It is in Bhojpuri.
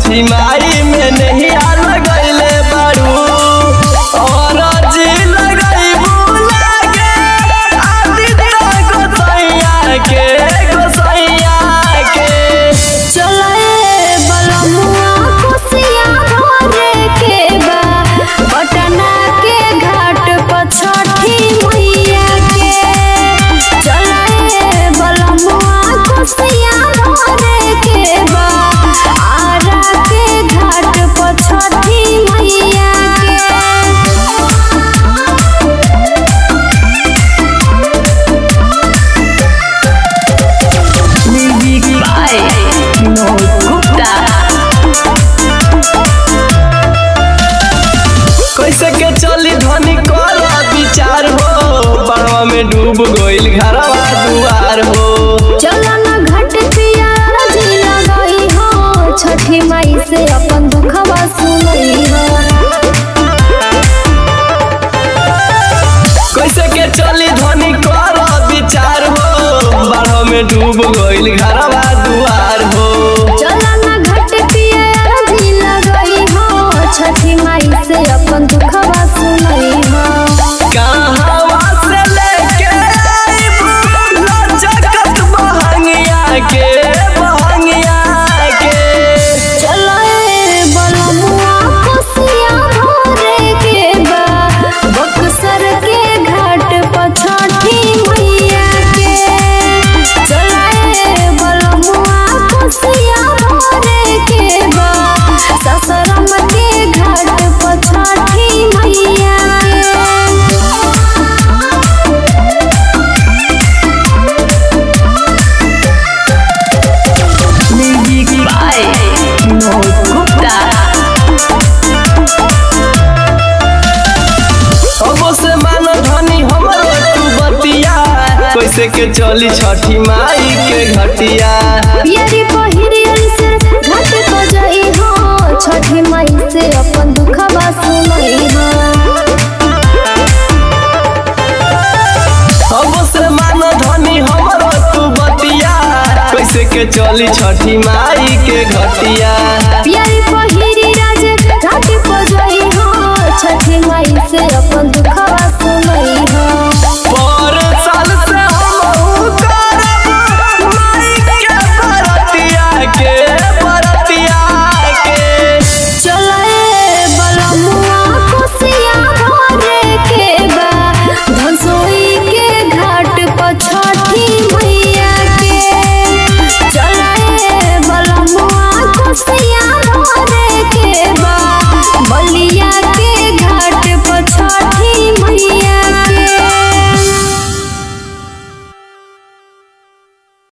छठी माई में नहीं लगैले बारू और जी लगैबू लागे आदित्य गोसैया के चले बलमुआ कोसिया भरे के बा पटना के घाट पर छठी मैया के। चले बलमुआ कोसिया भरे के बा आरा के घाट पर छठी मैया के। कैसे के चली धनी कर विचार हो बाड़वा में डूब गइल घरवा दुआर हो। चला ना घाट पिया जी लगई हो छठी माई से अपन दुखवा सुनई हो। कैसे के चली धनी कर विचार हो बाड़वा में डूब गइल घरवा दुआर हो। चला ना घाट पिया जी लगई हो छठी माई से अपन दुखवा सुनई हो। कहवा से लेके आइबू लचकत बहंगिया के चले बलमुआ कोसिया भरे के बा बक्सर के घाट पर छठी मैया के। चले बलमुआ कोसिया भरे के बा ससरम के घाट पर छठी मैया से मानो धनी हमरो तू बतिया कैसे के चली छठी माई के घटिया। पियरी पहिरियल से घाट को जाई हो छठी माई से अपन दुखवा सुनई हो। अब से मानो धनी हमरो तू बतिया कैसे के चली छठी माई के घटिया। पियरी